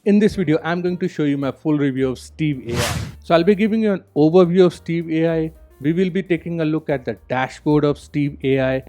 In this video, I'm going to show you my full review of Steve AI. So I'll be giving you an overview of Steve AI. We will be taking a look at the dashboard of Steve AI,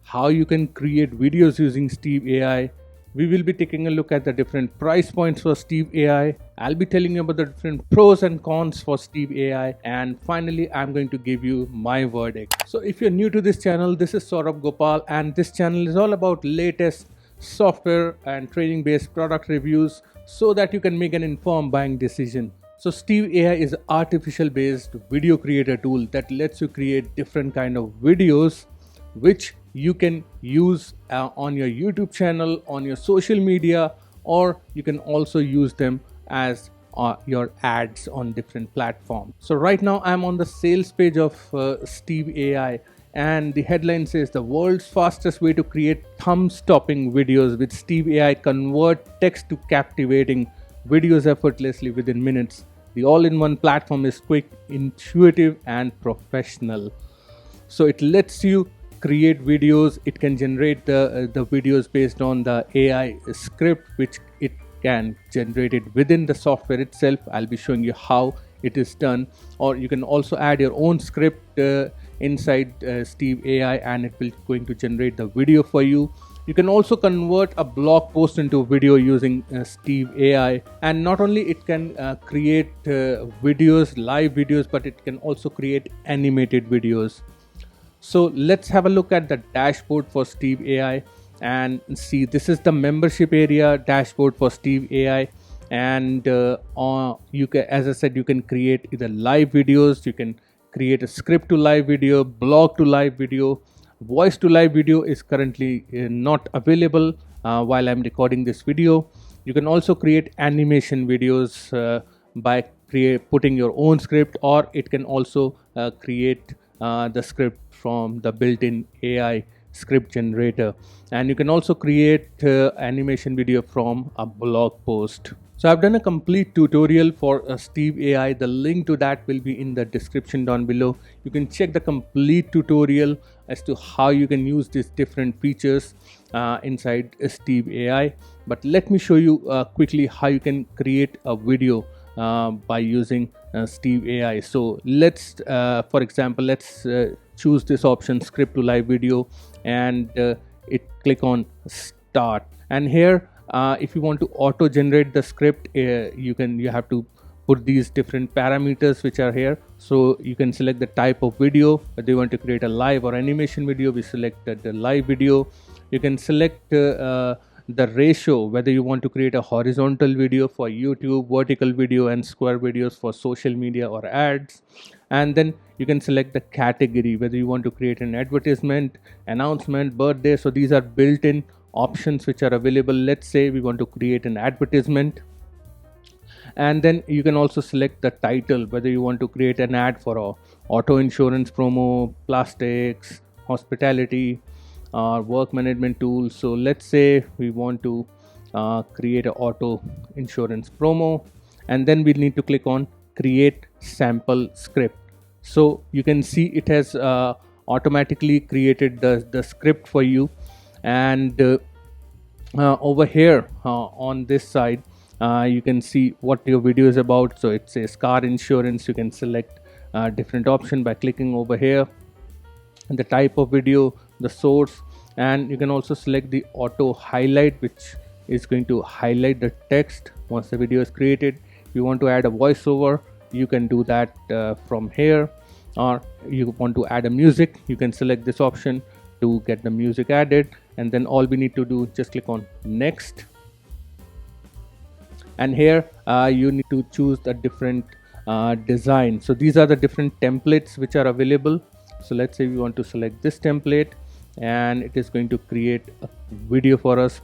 how you can create videos using Steve AI. We will be taking a look at the different price points for Steve AI. I'll be telling you about the different pros and cons for Steve AI. And finally, I'm going to give you my verdict. So if you're new to this channel, this is Saurabh Gopal, and this channel is all about latest software and training based product reviews so that you can make an informed buying decision. So Steve AI is an artificial based video creator tool that lets you create different kind of videos which you can use on your YouTube channel, on your social media, or you can also use them as your ads on different platforms. So right now I'm on the sales page of Steve AI, and the headline says the world's fastest way to create thumb-stopping videos with Steve AI. Convert text to captivating videos effortlessly within minutes. The all-in-one platform is quick, intuitive, and professional. So it lets you create videos. It can generate the videos based on the AI script, which it can generate it within the software itself. I'll be showing you how it is done, or you can also add your own script inside Steve AI, and it will going to generate the video for you. You can also convert a blog post into video using Steve AI, and not only it can create videos, live videos, but it can also create animated videos. So let's have a look at the dashboard for Steve AI and see. This is the membership area dashboard for Steve AI, and you can, as I said, you can create either live videos, you can create a script to live video, blog to live video. Voice to live video is currently not available while I'm recording this video. You can also create animation videos by putting your own script, or it can also create the script from the built-in AI script generator, and you can also create animation video from a blog post. So I've done a complete tutorial for Steve AI. The link to that will be in the description down below. You can check the complete tutorial as to how you can use these different features inside Steve AI. But let me show you quickly how you can create a video by using Steve AI. So let's for example, let's choose this option, script to live video, and click on start. And here if you want to auto generate the script, you have to put these different parameters which are here. So you can select the type of video, whether you want to create a live or animation video. We selected the live video. You can select the ratio, whether you want to create a horizontal video for YouTube, vertical video, and square videos for social media or ads. And then you can select the category, whether you want to create an advertisement, announcement, birthday. So these are built-in options which are available. Let's say we want to create an advertisement, and then you can also select the title, whether you want to create an ad for a auto insurance promo, plastics, hospitality, work management tools. So let's say we want to create an auto insurance promo, and then we need to click on create sample script. So you can see it has automatically created the script for you. And over here on this side you can see what your video is about. So it says car insurance. You can select different option by clicking over here, and the type of video, the source, and you can also select the auto highlight, which is going to highlight the text once the video is created. If you want to add a voiceover, you can do that from here, or you want to add a music, you can select this option to get the music added. And then all we need to do, just click on next, and here you need to choose a different design. So these are the different templates which are available. So let's say we want to select this template, and it is going to create a video for us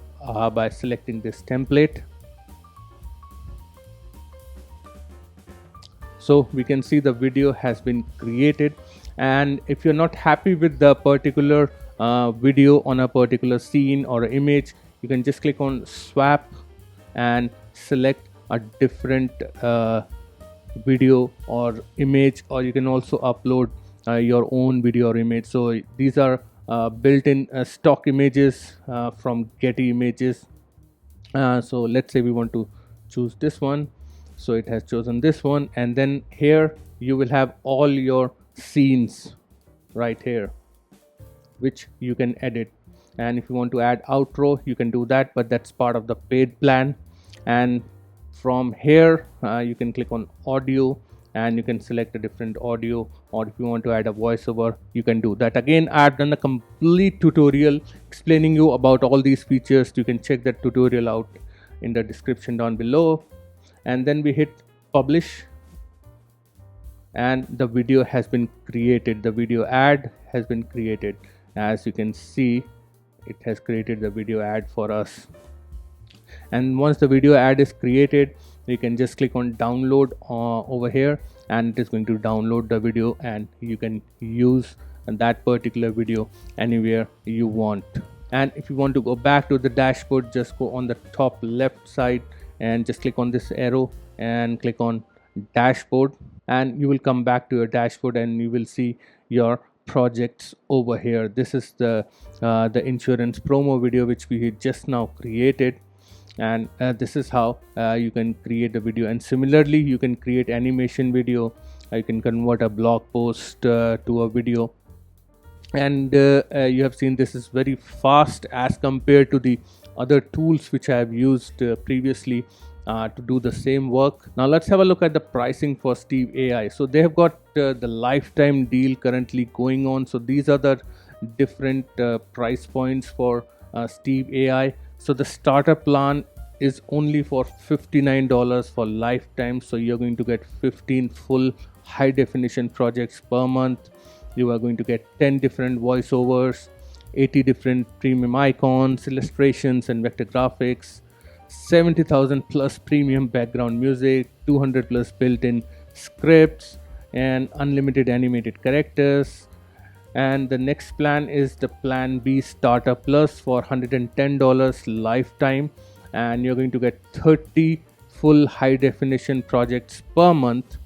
by selecting this template. So we can see the video has been created, and if you're not happy with the particular video on a particular scene or image, you can just click on swap and select a different video or image, or you can also upload your own video or image. So these are built-in stock images from Getty Images. So let's say we want to choose this one. So it has chosen this one, and then here you will have all your scenes right here, which you can edit. And if you want to add outro, you can do that, but that's part of the paid plan. And from here you can click on audio, and you can select a different audio, or if you want to add a voiceover, you can do that. Again, I've done a complete tutorial explaining you about all these features. You can check that tutorial out in the description down below. And then we hit publish, and the video has been created. The video ad has been created. As you can see, it has created the video ad for us. And once the video ad is created, you can just click on download over here, and it is going to download the video, and you can use that particular video anywhere you want. And if you want to go back to the dashboard, just go on the top left side and just click on this arrow and click on dashboard, and you will come back to your dashboard, and you will see your projects over here. This is the insurance promo video which we just now created, and this is how you can create a video. And similarly, you can create animation video. You can convert a blog post to a video, and you have seen this is very fast as compared to the other tools which I have used previously to do the same work. Now let's have a look at the pricing for Steve AI. So they have got the lifetime deal currently going on. So these are the different price points for Steve AI. So the starter plan is only for $59 for lifetime. So you're going to get 15 full high definition projects per month. You are going to get 10 different voiceovers, 80 different premium icons, illustrations and vector graphics, 70,000 plus premium background music, 200 plus built-in scripts, and unlimited animated characters. And the next plan is the plan B starter plus for $110 lifetime, and you're going to get 30 full high definition projects per month,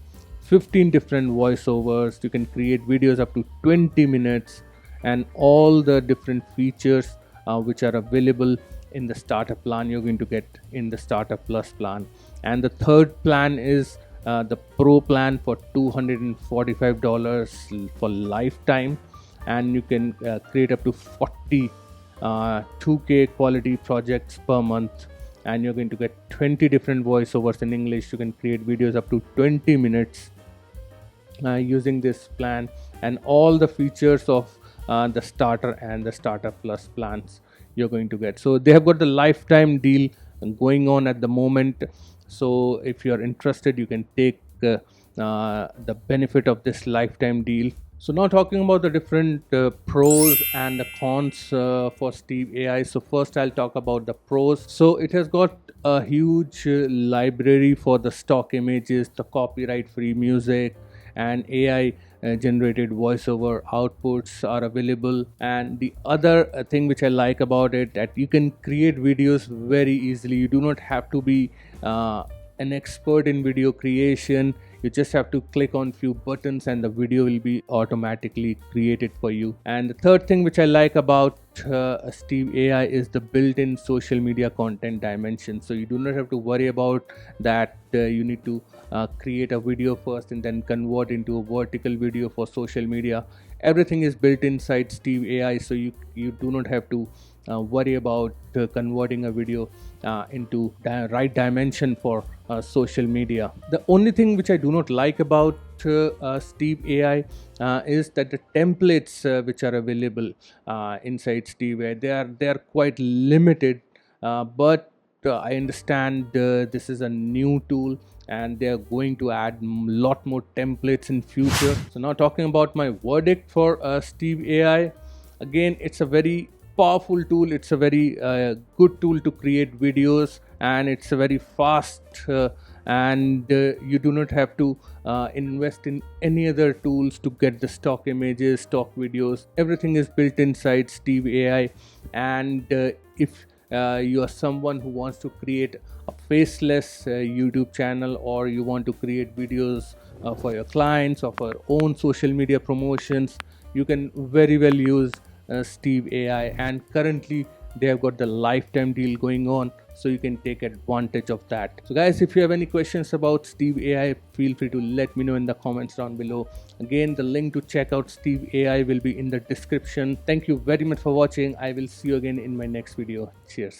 15 different voiceovers. You can create videos up to 20 minutes, and all the different features which are available in the starter plan you're going to get in the starter plus plan. And the third plan is the pro plan for $245 for lifetime, and you can create up to 40 2K quality projects per month, and you're going to get 20 different voiceovers in English. You can create videos up to 20 minutes using this plan, and all the features of the starter and the starter plus plans you're going to get. So they have got the lifetime deal going on at the moment. So if you're interested, you can take the benefit of this lifetime deal. So now talking about the different pros and the cons for Steve AI. So first I'll talk about the pros. So it has got a huge library for the stock images, the copyright free music, and AI generated voiceover outputs are available. And the other thing which I like about it, that you can create videos very easily. You do not have to be an expert in video creation. You just have to click on few buttons and the video will be automatically created for you. And the third thing which I like about Steve AI is the built-in social media content dimension. So you do not have to worry about that you need to create a video first and then convert into a vertical video for social media. Everything is built inside Steve AI, so you do not have to worry about converting a video into the right dimension for social media. The only thing which I do not like about Steve AI is that the templates which are available inside Steve AI, they are quite limited, but I understand this is a new tool and they are going to add lot more templates in future. So now talking about my verdict for Steve AI, again, it's a very powerful tool. It's a very good tool to create videos, and it's a very fast and you do not have to invest in any other tools to get the stock images, stock videos. Everything is built inside Steve AI. And if you are someone who wants to create a faceless YouTube channel, or you want to create videos for your clients or for own social media promotions, you can very well use Steve AI. And currently they have got the lifetime deal going on. so you can take advantage of that. So guys, if you have any questions about Steve AI, feel free to let me know in the comments down below. Again, the link to check out Steve AI will be in the description. Thank you very much for watching. I will see you again in my next video. Cheers.